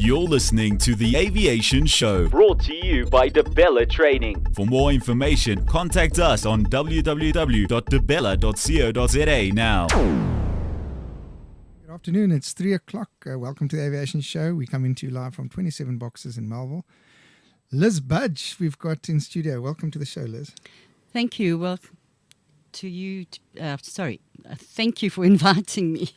You're listening to the Aviation Show, brought to you by Debella Training. For more information, contact us on www.debella.co.za now. Good afternoon, it's 3 o'clock. Welcome to the Aviation Show. We come into you live from 27 Boxes in Melville. Liz Budge, we've got in studio. Welcome to the show, Liz. Thank you. Welcome to you. Thank you for inviting me.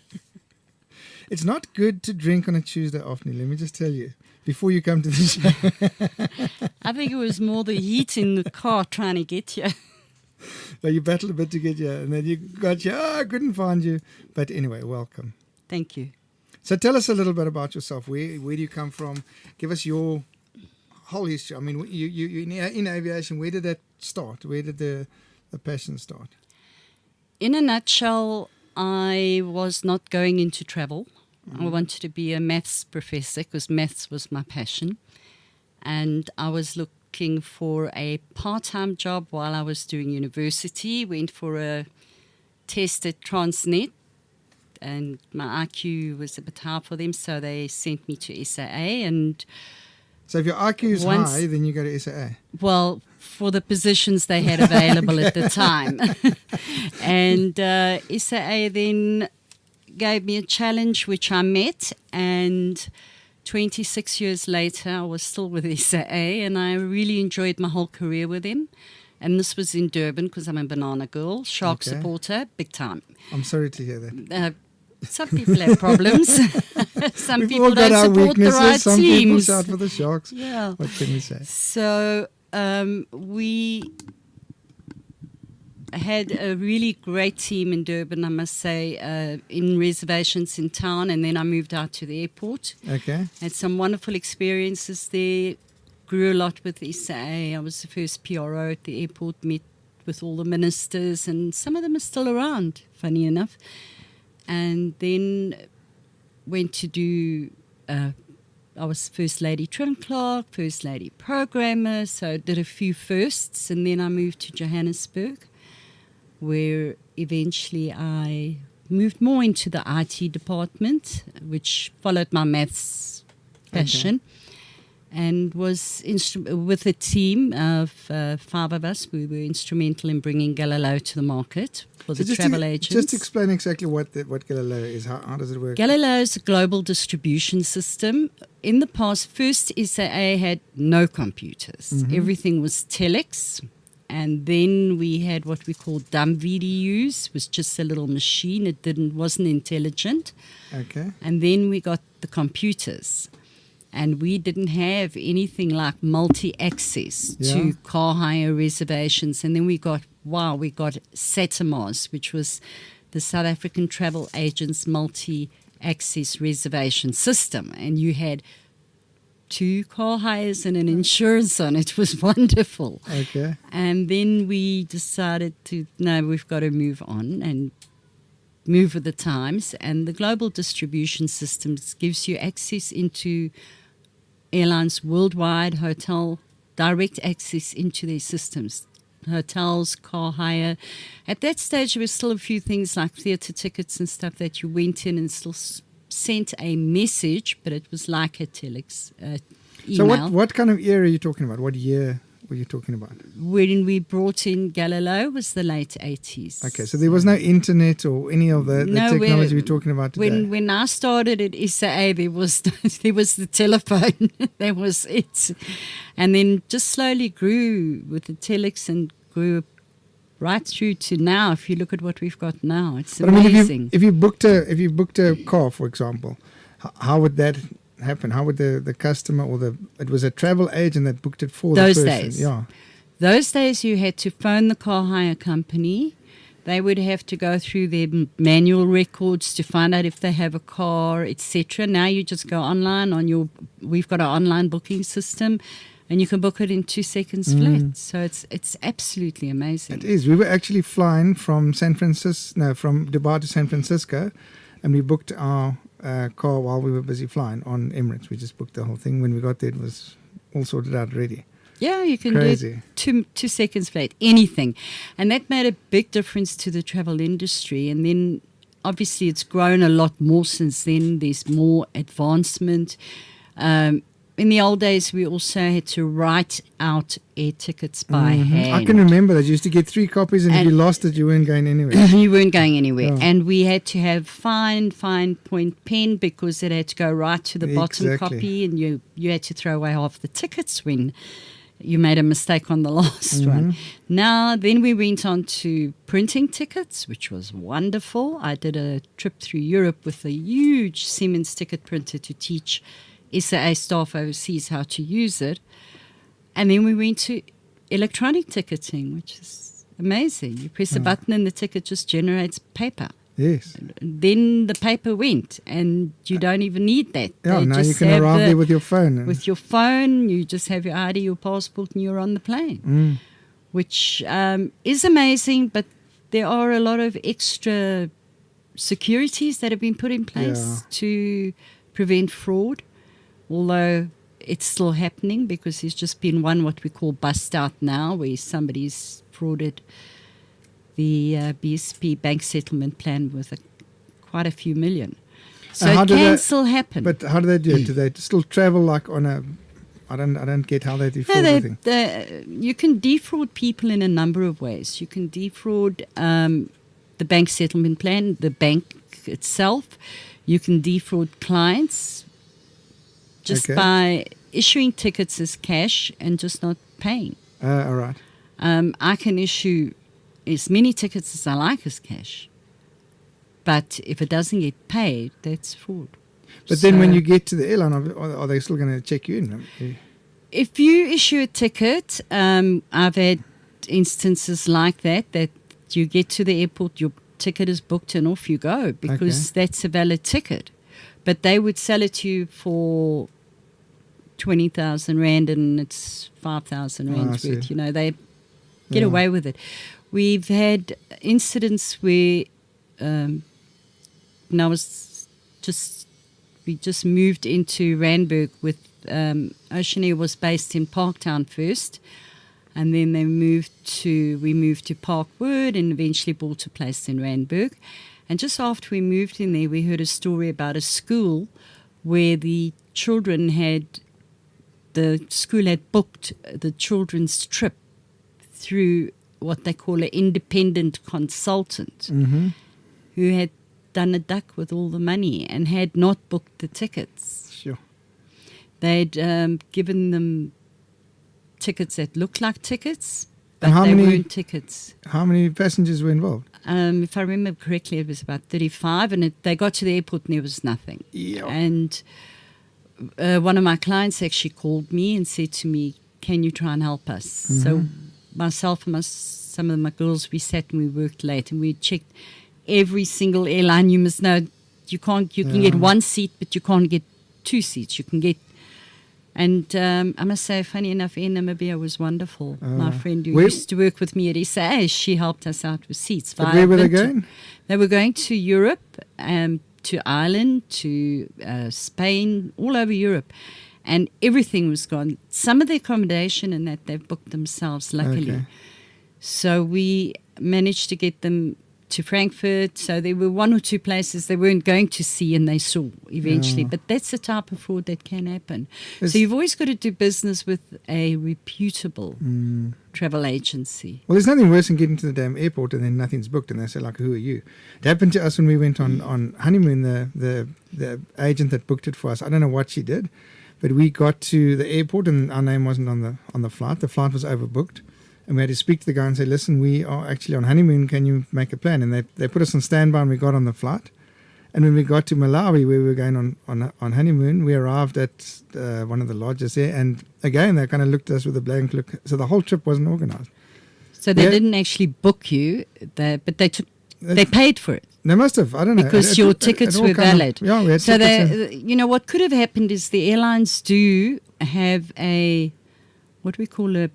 It's not good to drink on a Tuesday afternoon, let me just tell you, before you come to the show. I think it was more the heat in the car trying to get here. So you battled a bit to get here, and then you got here. I couldn't find you. But anyway, welcome. Thank you. So tell us a little bit about yourself. Where do you come from? Give us your whole history. I mean, you in aviation, where did that start? Where did the passion start? In a nutshell, I was not going into travel. I wanted to be a maths professor because maths was my passion. And I was looking for a part-time job while I was doing university. Went for a test at Transnet, and my IQ was a bit high for them, so they sent me to SAA. And so if your IQ is high, then you go to SAA? Well, for the positions they had available at the time. And SAA then gave me a challenge, which I met, and 26 years later, I was still with SAA, and I really enjoyed my whole career with them. And this was in Durban because I'm a banana girl, shark supporter, big time. I'm sorry to hear that. Some people have problems. Some We've people all got don't our support the weaknesses. right Some teams. people shout for the Sharks. Yeah. What can we say? So we had a really great team in Durban, I must say, in reservations in town, and then I moved out to the airport. Okay. Had some wonderful experiences there, grew a lot with SAA. I was the first PRO at the airport, met with all the ministers, and some of them are still around, funny enough. And then went to do, I was First Lady Trim Clerk, First Lady Programmer, so did a few firsts, and then I moved to Johannesburg, where eventually I moved more into the IT department, which followed my maths passion, and was with a team of 5 of us. We were instrumental in bringing Galileo to the market for the travel agents. Just explain exactly what Galileo is. How does it work? Galileo is a global distribution system. In the past, first SAA had no computers. Mm-hmm. Everything was telex. And then we had what we call dumb VDUs, was just a little machine. It wasn't intelligent. Okay. And then we got the computers. And we didn't have anything like multi-access to car hire reservations. And then we got SATAMARS, which was the South African Travel Agents multi-access reservation system. And you had 2 car hires and an insurance on it. It was wonderful. Okay. And then we decided we've got to move on and move with the times. And the global distribution systems gives you access into airlines worldwide, direct access into their systems. Hotels, car hire. At that stage, there were still a few things like theatre tickets and stuff that you went in and still sent a message, but it was like a telex email. So what kind of era are you talking about? What year were you talking about? When we brought in Galileo was the late 80s. Okay, so there was no internet or any of the technology we're talking about today? When I started at SAA, there was the telephone. That was it. And then just slowly grew with the telex and grew right through to now. If you look at what we've got now, it's amazing. I mean, if you booked a car, for example, how would that happen? How would the customer it was a travel agent that booked it for those the person? Days? Yeah. Those days you had to phone the car hire company. They would have to go through their manual records to find out if they have a car, etc. Now you just go online we've got an online booking system. And you can book it in 2 seconds flat. So it's absolutely amazing. It is. We were actually flying from Dubai to San Francisco, and we booked our car while we were busy flying on Emirates. We just booked the whole thing. When we got there, it was all sorted out already. Yeah, you can do 2 seconds flat, anything. And that made a big difference to the travel industry. And then obviously it's grown a lot more since then. There's more advancement. In the old days, we also had to write out air tickets by hand. I can remember that. You used to get 3 copies, and if you lost it, you weren't going anywhere. You weren't going anywhere. Yeah. And we had to have fine point pen because it had to go right to the bottom Exactly. copy, and you had to throw away half the tickets when you made a mistake on the last one. Now, then we went on to printing tickets, which was wonderful. I did a trip through Europe with a huge Siemens ticket printer to teach SAA staff overseas how to use it. And then we went to electronic ticketing, which is amazing. You press a button and the ticket just generates paper. Yes. Then the paper went, and you don't even need that. Yeah, They now you just can have arrive there with your phone. with your phone, you just have your ID, your passport, and you're on the plane, which is amazing. But there are a lot of extra securities that have been put in place to prevent fraud, although it's still happening because there's just been one what we call bust out now, where somebody's frauded the BSP bank settlement plan with quite a few million. So it can still happen. But how do they do it? Do they still travel like on a? I don't get how they defraud everything. You can defraud people in a number of ways. You can defraud the bank settlement plan, the bank itself. You can defraud clients just by issuing tickets as cash and just not paying. All right. I can issue as many tickets as I like as cash. But if it doesn't get paid, that's fraud. But then when you get to the airline, are they still going to check you in? If you issue a ticket, I've had instances like that you get to the airport, your ticket is booked and off you go because that's a valid ticket. But they would sell it to you for 20,000 Rand and it's 5,000 Rand worth. You know, they get away with it. We've had incidents where we just moved into Randburg with Oceanair was based in Parktown first, and then we moved to Parkwood and eventually bought a place in Randburg. And just after we moved in there, we heard a story about a school where the school had booked the children's trip through what they call an independent consultant who had done a duck with all the money and had not booked the tickets. Sure. They'd given them tickets that looked like tickets, but And they weren't tickets. How many passengers were involved? If I remember correctly, it was about 35, and they got to the airport and there was nothing. Yeah. And one of my clients actually called me and said to me, can you try and help us? So myself and some of my girls, we sat and we worked late and we checked every single airline. You must know you can get one seat, but you can't get 2 seats. You can get, and I must say, funny enough, Air Namibia was wonderful. My friend who used to work with me at SA, she helped us out with seats. But where were they going? They were going to Europe, to Ireland, to Spain, all over Europe. And everything was gone. Some of the accommodation and that they've booked themselves, luckily. Okay. So we managed to get them to Frankfurt. So there were 1 or 2 places they weren't going to see and they saw eventually. But that's the type of fraud that can happen. So you've always got to do business with a reputable travel agency. Well, there's nothing worse than getting to the damn airport and then nothing's booked and they say, like, who are you? It happened to us when we went on honeymoon. The agent that booked it for us, I don't know what she did, but we got to the airport and our name wasn't on the flight. The flight was overbooked. And we had to speak to the guy and say, listen, we are actually on honeymoon. Can you make a plan? And they put us on standby and we got on the flight. And when we got to Malawi, where we were going on honeymoon, we arrived at one of the lodges there. And again, they kind of looked at us with a blank look. So the whole trip wasn't organized. So they didn't actually book you, but they paid for it. They must have. I don't know. Because your tickets were valid. We had so tickets. What could have happened is the airlines do have what we call a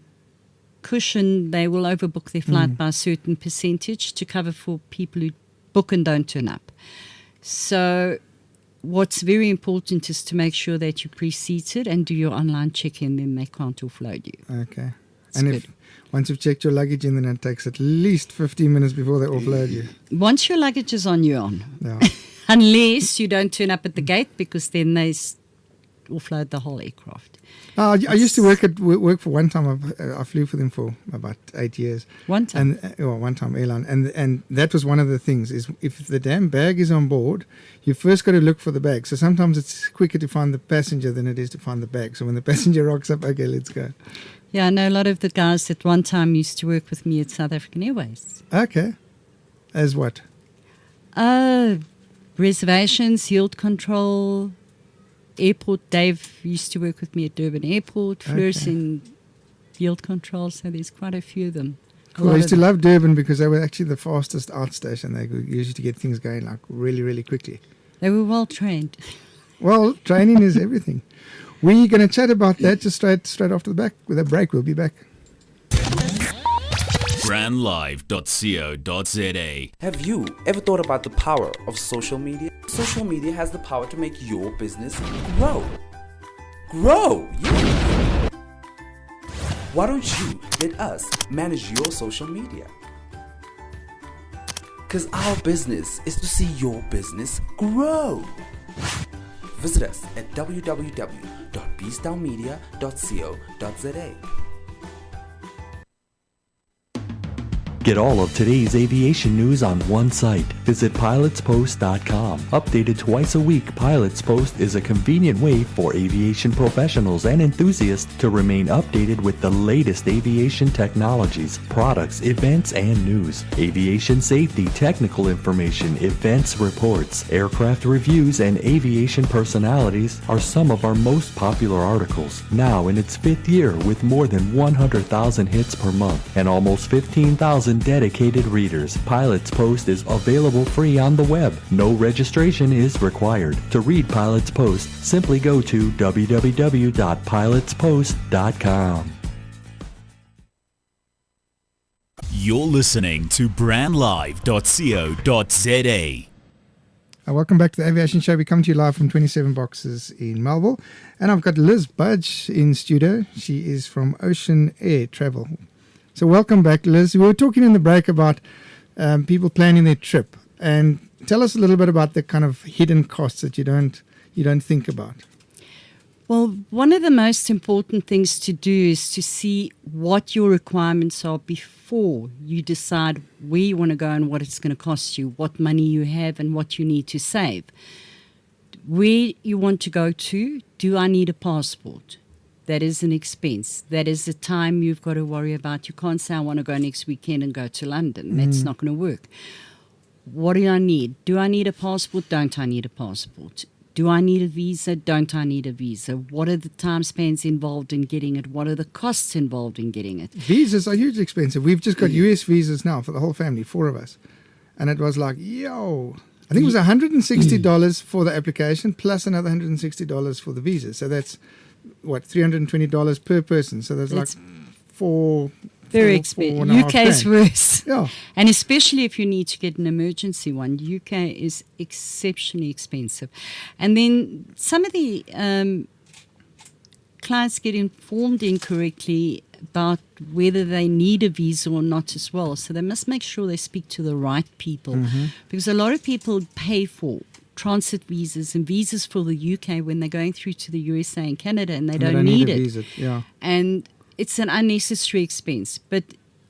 cushion. They will overbook their flight by a certain percentage to cover for people who book and don't turn up. So what's very important is to make sure that you pre-seated and do your online check-in, then they can't offload you. Okay. And once you've checked your luggage in, then it takes at least 15 minutes before they offload you. Once your luggage is on, you're on. Yeah. Unless you don't turn up at the gate, because then they offload the whole aircraft. I used to work for one time. I flew for them for about 8 years. One time. And one time airline, and that was one of the things is if the damn bag is on board, you first got to look for the bag. So sometimes it's quicker to find the passenger than it is to find the bag. So when the passenger rocks up, okay, let's go. Yeah, I know a lot of the guys that one time used to work with me at South African Airways. Okay, as what? Reservations, yield control, airport. Dave used to work with me at Durban Airport, Fleurs in yield control, so there's quite a few of them. Cool. I used to love Durban because they were actually the fastest outstation. They used to get things going like really, really quickly. They were well trained. Well, training is everything. We're going to chat about that just straight after the back. With a break, we'll be back. brandlive.co.za. Have you ever thought about the power of social media? Social media has the power to make your business grow. Grow! Yeah. Why don't you let us manage your social media? Because our business is to see your business grow. Visit us at www.bstownmedia.co.za. Get all of today's aviation news on one site. Visit pilotspost.com. Updated twice a week, Pilots Post is a convenient way for aviation professionals and enthusiasts to remain updated with the latest aviation technologies, products, events, and news. Aviation safety, technical information, events reports, aircraft reviews, and aviation personalities are some of our most popular articles. Now in its 5th year with more than 100,000 hits per month and almost 15,000 dedicated readers, Pilots Post is available free on the web. No registration is required. To read Pilots Post, simply go to www.pilotspost.com. You're listening to brandlive.co.za. Welcome back to the Aviation Show. We come to you live from 27 Boxes in Melville. And I've got Liz Budge in studio. She is from Oceanair Travel. So welcome back, Liz. We were talking in the break about people planning their trip. And tell us a little bit about the kind of hidden costs that you don't think about. Well, one of the most important things to do is to see what your requirements are before you decide where you want to go and what it's going to cost you, what money you have and what you need to save. Where you want to go to, do I need a passport? That is an expense. That is the time you've got to worry about. You can't say, I want to go next weekend and go to London. That's not going to work. What do I need? Do I need a passport? Don't I need a passport? Do I need a visa? Don't I need a visa? What are the time spans involved in getting it? What are the costs involved in getting it? Visas are hugely expensive. We've just got US visas now for the whole family, 4 of us. And it was like, I think it was $160 for the application plus another $160 for the visa. So that's $320 per person. So that's like very expensive. UK is worse. Yeah. And especially if you need to get an emergency one, UK is exceptionally expensive. And then some of the clients get informed incorrectly about whether they need a visa or not as well. So they must make sure they speak to the right people. Because a lot of people pay for transit visas and visas for the UK when they're going through to the USA and Canada and they don't need it. Visa. Yeah. And it's an unnecessary expense. But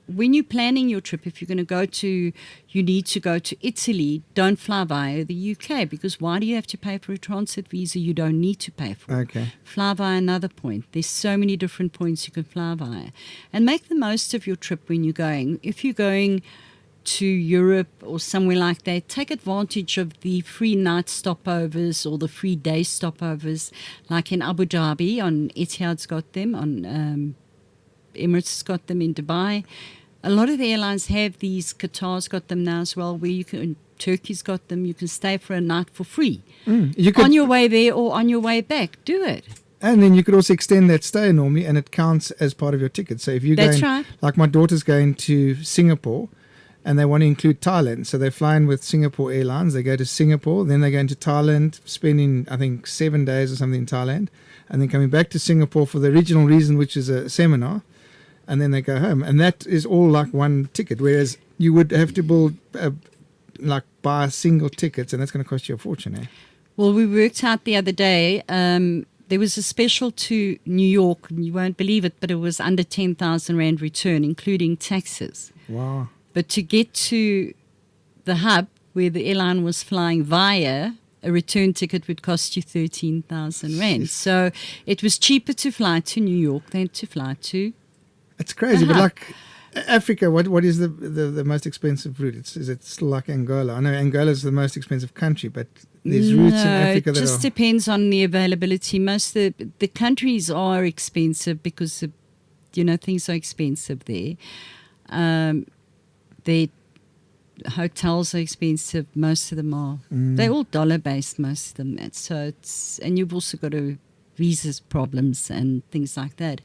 when you're planning your trip, if you're going to you need to go to Italy, don't fly via the UK, because why do you have to pay for a transit visa you don't need to pay for? Okay. Fly via another point. There's so many different points you can fly via. And make the most of your trip when you're going. If you're going to Europe or somewhere like that, take advantage of the free night stopovers or the free day stopovers, like in Abu Dhabi. On Etihad's got them, on Emirates has got them in Dubai. A lot of the airlines have these. Qatar's got them now as well, where you can. Turkey's got them. You can stay for a night for free on your way there or on your way back. Do it. And then you could also extend that stay normally, and it counts as part of your ticket. So if you're That's going, right. like my daughter's going to Singapore, and they want to include Thailand. So they're flying with Singapore Airlines. They go to Singapore, then they go into Thailand, spending, I think, 7 days or something in Thailand, and then coming back to Singapore for the original reason, which is a seminar, and then they go home. And that is all like one ticket, whereas you would have to buy single tickets, and that's going to cost you a fortune, eh? Well, we worked out the other day, there There was a special to New York, and you won't believe it, but it was under 10,000 Rand return, including taxes. Wow. But to get to the hub where the airline was flying via, a return ticket would cost you 13,000 Rand. So it was cheaper to fly to New York than to fly to. It's crazy, but Uh-huh. like Africa, what is the most expensive route? Is it still like Angola? I know Angola is the most expensive country, but there's routes in Africa it that just are... depends on the availability. Most of the countries are expensive because, things are expensive there. The hotels are expensive. Most of them are. They're all dollar-based, most of them. And you've also got visas problems and things like that.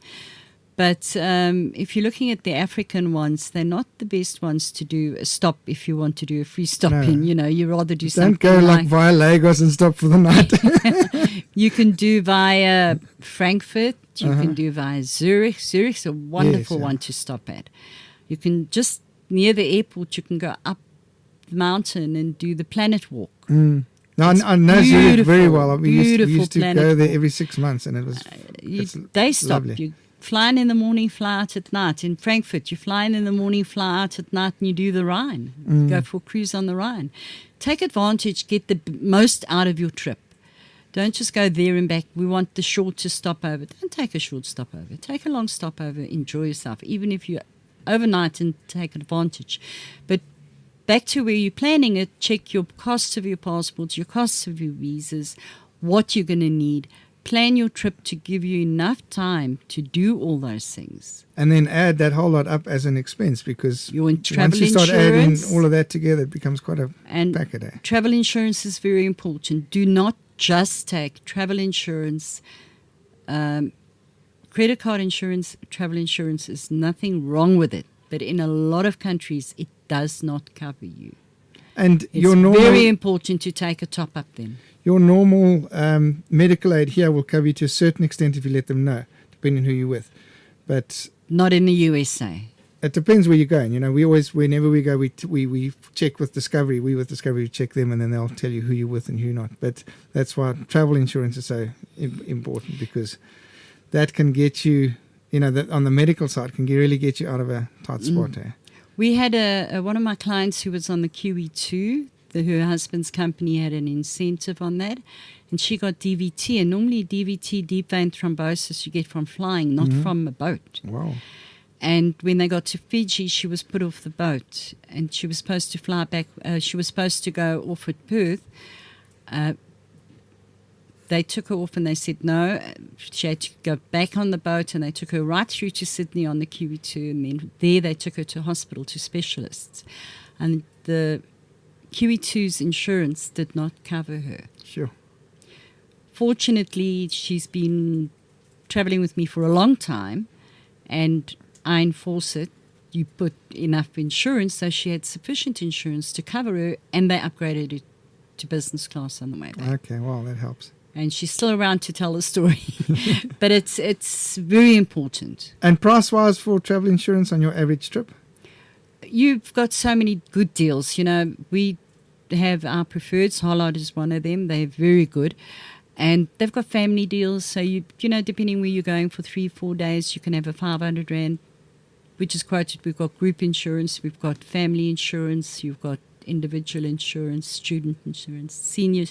But if you're looking at the African ones, they're not the best ones to do a stop if you want to do a free stop in. You rather do something Don't go like via Lagos and stop for the night. You can do via Frankfurt. You can do via Zurich. Zurich's a wonderful one to stop at. You can just, near the airport, you can go up the mountain and do the Planet Walk. No, I know Zurich very well. We used to Planet go there Walk. every 6 months, and it was They stop. lovely. You fly in the morning, fly out at night. In Frankfurt, you fly in the morning, fly out at night, and you do the Rhine. Go for a cruise on the Rhine. Take advantage, get the most out of your trip. Don't just go there and back. We want the shortest stopover. Don't take a short stopover. Take a long stopover. Enjoy yourself, even if you overnight and take advantage. But back to where you're planning it, check your costs of your passports, your costs of your visas, what you're going to need. Plan your trip to give you enough time to do all those things. And then add that whole lot up as an expense, because Your travel once you start adding insurance. all of that together, it becomes quite a And packet. travel insurance is very important. Do not just take travel insurance. Credit card insurance, travel insurance, is nothing wrong with it. But in a lot of countries, it does not cover you. And It's your normal, very important to take a top up then. your normal medical aid here will cover you to a certain extent if you let them know, depending on who you're with. But Not in the USA. it depends where you're going. We always, whenever we go, we check with Discovery. We with Discovery check them, and then they'll tell you who you're with and who not. But that's why travel insurance is so important, because that can get you, that on the medical side can really get you out of a tight spot. We had one of my clients who was on the QE2. Her husband's company had an incentive on that, and she got DVT. And normally DVT, deep vein thrombosis, you get from flying, not from a boat. Wow. And when they got to Fiji, she was put off the boat, and she was supposed to fly back. She was supposed to go off at Perth. They took her off and they said no. She had to go back on the boat, and they took her right through to Sydney on the QE2, and then there they took her to hospital, to specialists. And the QE2's insurance did not cover her. Sure. Fortunately, she's been traveling with me for a long time, and I enforce it. You put enough insurance, so she had sufficient insurance to cover her, and they upgraded her to business class on the way back. Okay, well, that helps. And she's still around to tell the story. But it's very important. And price-wise for travel insurance on your average trip? You've got so many good deals. We have our preferreds. Hollard is one of them. They're very good. And they've got family deals. So, depending where you're going for 3-4 days, you can have a 500 Rand, which is quoted. We've got group insurance. We've got family insurance. You've got individual insurance, student insurance, senior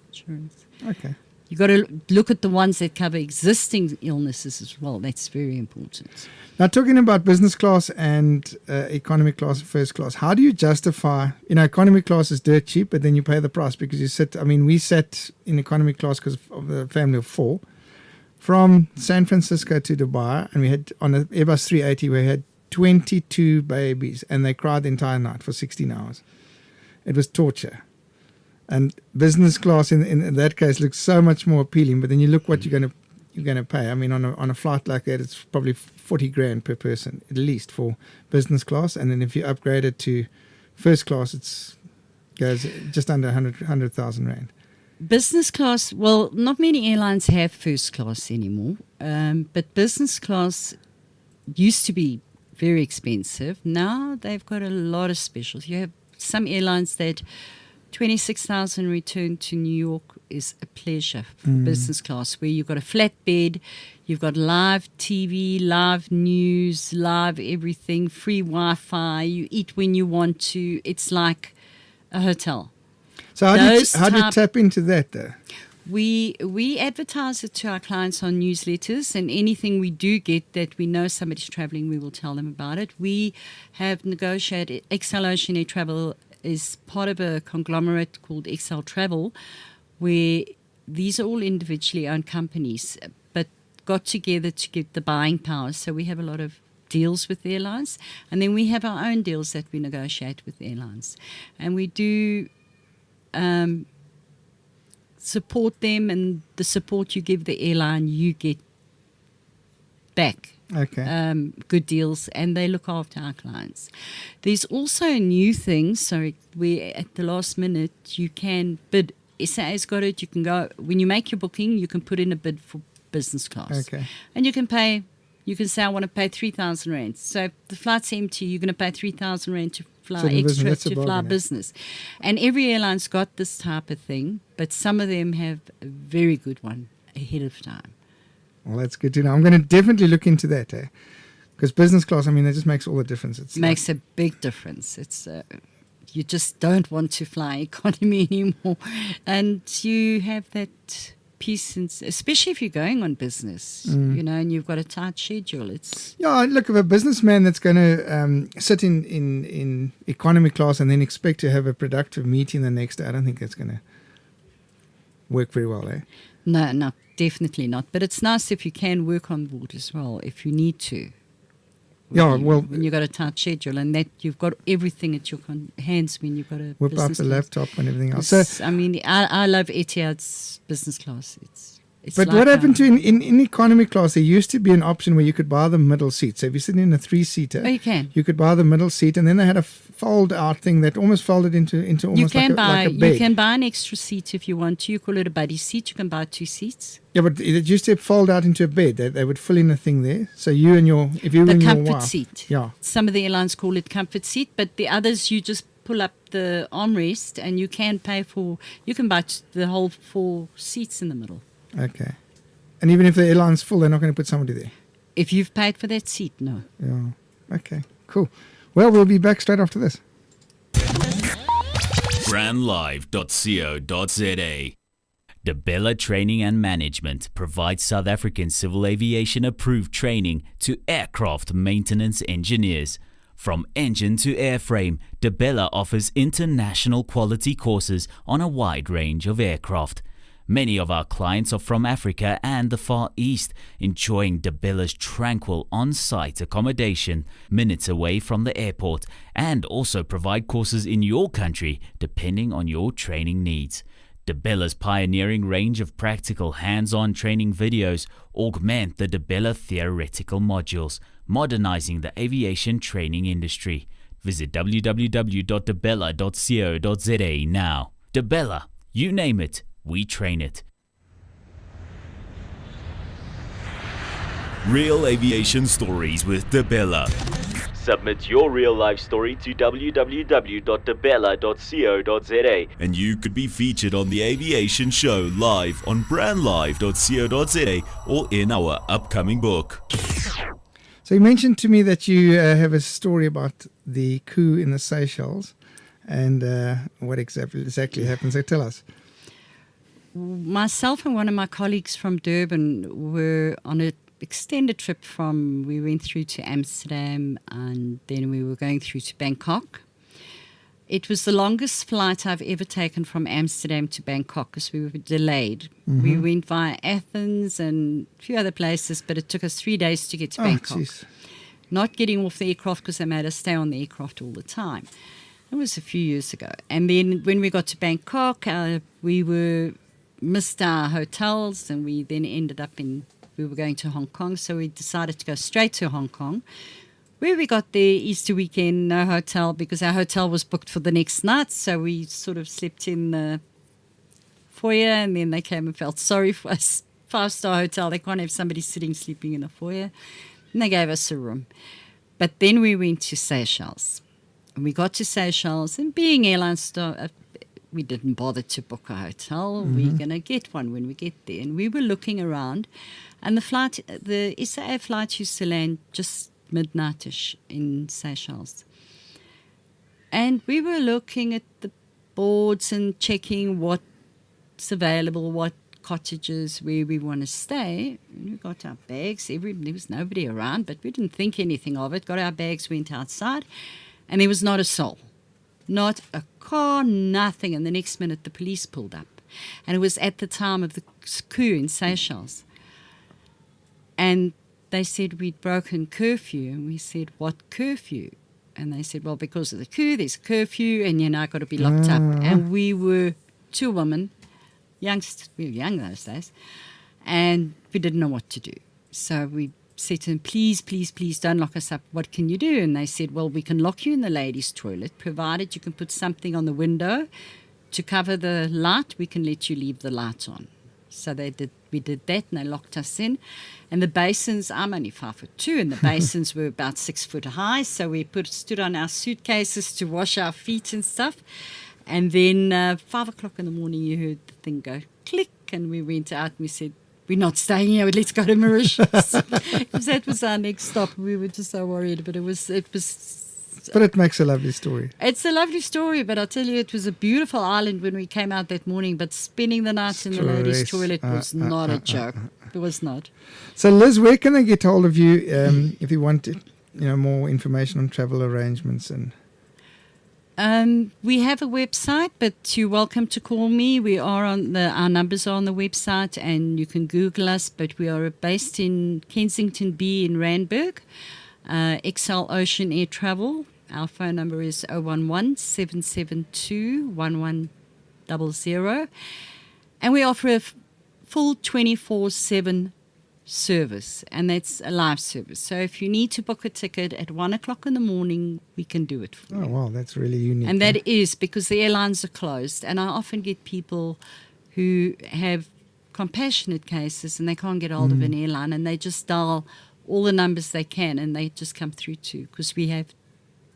insurance. Okay. You've got to look at the ones that cover existing illnesses as well. That's very important. Now, talking about business class and economy class, first class, how do you justify, economy class is dirt cheap, but then you pay the price because we sat in economy class because of the family of 4 from San Francisco to Dubai, and we had, on an Airbus 380, we had 22 babies, and they cried the entire night for 16 hours. It was torture. And business class in that case looks so much more appealing. But then you look what you're going to pay. I mean, on a flight like that, it's probably 40 grand per person at least for business class. And then if you upgrade it to first class, it goes just under 100,000 rand. Business class, well, not many airlines have first class anymore. But business class used to be very expensive. Now they've got a lot of specials. You have some airlines that 26,000 return to New York is a pleasure for business class, where you've got a flat bed, you've got live TV, live news, live everything, free Wi-Fi, you eat when you want to. It's like a hotel. So how do you tap into that though? We advertise it to our clients on newsletters, and anything we do get that we know somebody's traveling, we will tell them about it. We have negotiated, XL Oceanair Travel is part of a conglomerate called XL Travel, where these are all individually owned companies, but got together to get the buying power. So we have a lot of deals with airlines, and then we have our own deals that we negotiate with airlines. And we do support them, and the support you give the airline, you get back. Okay. Good deals, and they look after our clients. There's also new things, where at the last minute you can bid. SAA's got it. You can go, when you make your booking, you can put in a bid for business class. Okay. And you can say, I want to pay 3,000 Rand. So if the flight's empty, you're going to pay 3,000 Rand to fly So the business, extra, that's a to fly bargain, eh? business. And every airline's got this type of thing, but some of them have a very good one ahead of time. Well, that's good to know. I'm going to definitely look into that, because business class, I mean, that just makes all the difference. It Makes a big difference. It's you just don't want to fly economy anymore, and you have that peace, and especially if you're going on business, and you've got a tight schedule. It's look, if a businessman that's going to sit in economy class and then expect to have a productive meeting the next day, I don't think that's going to work very well, No, definitely not. But it's nice if you can work on board as well, if you need to. When you've got a tight schedule, and that you've got everything at your hands when you've got a whip out business the class. laptop and everything else. So, I mean, I love Etihad's business class. It's but like what happened to in economy class? There used to be an option where you could buy the middle seat. So if you're sitting in a 3-seater, you can. You could buy the middle seat, and then they had a fold-out thing that almost folded into almost like a bed. You can buy an extra seat if you want to. You call it a buddy seat. You can buy 2 seats. Yeah, but it used to fold out into a bed. They would fill in a thing there. So you and your comfort wife, seat. Yeah. Some of the airlines call it comfort seat, but the others you just pull up the armrest, and you can pay for. You can buy the whole 4 seats in the middle. Okay. And even if the airline's full, they're not going to put somebody there. If you've paid for that seat, no. Yeah. Okay. Cool. Well, we'll be back straight after this. brandlive.co.za. DeBella Training and Management provides South African civil aviation approved training to aircraft maintenance engineers. From engine to airframe, DeBella offers international quality courses on a wide range of aircraft. Many of our clients are from Africa and the Far East, enjoying DeBella's tranquil on-site accommodation minutes away from the airport, and also provide courses in your country depending on your training needs. DeBella's pioneering range of practical hands-on training videos augment the DeBella theoretical modules, modernizing the aviation training industry. Visit www.debella.co.za now. DeBella, you name it, we train it. Real aviation stories with DeBella. Submit your real life story to www.debella.co.za. And you could be featured on the Aviation Show live on brandlive.co.za or in our upcoming book. So you mentioned to me that you have a story about the coup in the Seychelles and what exactly happened. So tell us. Myself and one of my colleagues from Durban were on an extended trip we went through to Amsterdam, and then we were going through to Bangkok. It was the longest flight I've ever taken from Amsterdam to Bangkok because we were delayed. Mm-hmm. We went via Athens and a few other places, but it took us 3 days to get to Bangkok. Geez. Not getting off the aircraft because they made us stay on the aircraft all the time. It was a few years ago. And then when we got to Bangkok, we missed our hotels, and we then ended up we were going to Hong Kong, so we decided to go straight to Hong Kong, where we got there Easter weekend, no hotel, because our hotel was booked for the next night, so we sort of slept in the foyer, and then they came and felt sorry for us. 5-star hotel, they can't have somebody sleeping in a foyer, and they gave us a room. But then we went to Seychelles, and we got to Seychelles, and being airline staff, we didn't bother to book a hotel. We're going to get one when we get there. And we were looking around, and the SAA flight used to land just midnightish in Seychelles. And we were looking at the boards and checking what's available, what cottages, where we want to stay. And we got our bags. There was nobody around, but we didn't think anything of it. Got our bags, went outside, and there was not a soul. Not a car, nothing. And the next minute, the police pulled up. And it was at the time of the coup in Seychelles. And they said we'd broken curfew. And we said, what curfew? And they said, well, because of the coup, there's a curfew, and you're now got to be locked up. And we were two women, we were young those days, and we didn't know what to do. So we said to them, please, please, please don't lock us up. What can you do? And they said, well, we can lock you in the ladies' toilet, provided you can put something on the window to cover the light. We can let you leave the light on. So we did that, and they locked us in. And the basins, I'm only 5'2", and the basins were about 6 foot high. So we stood on our suitcases to wash our feet and stuff. And then 5 o'clock in the morning, you heard the thing go click, and we went out and we said, we're not staying here, let's go to Mauritius. Because that was our next stop. We were just so worried, but it was. But it makes a lovely story. It's a lovely story, but I'll tell you, it was a beautiful island when we came out that morning, but spending the night in the ladies' toilet was not a joke. It was not. So, Liz, where can I get hold of you if you want more information on travel arrangements? And we have a website, but you're welcome to call me. We are our numbers are on the website, and you can Google us, but we are based in Kensington B in Randburg, XL Oceanair Travel. Our phone number is 011-772-1100. And we offer a full 24/7 service, and that's a live service. So if you need to book a ticket at 1 o'clock in the morning, we can do it for you. oh, wow, that's really unique. And that is because the airlines are closed. And I often get people who have compassionate cases and they can't get hold of an airline, and they just dial all the numbers they can, and they just come through too, because we have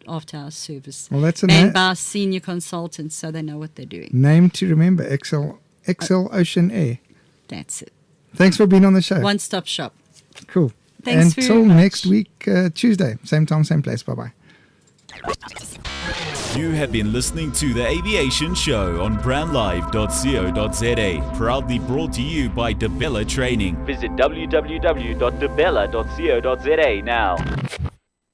after-hour service. Well, that's a manned by senior consultants, so they know what they're doing. name to remember, XL Oceanair. That's it. Thanks for being on the show. One-stop shop. Cool. Thanks very Until much. next week, Tuesday, same time, same place. Bye-bye. You have been listening to The Aviation Show on brandlive.co.za, proudly brought to you by Debella Training. Visit www.debella.co.za now.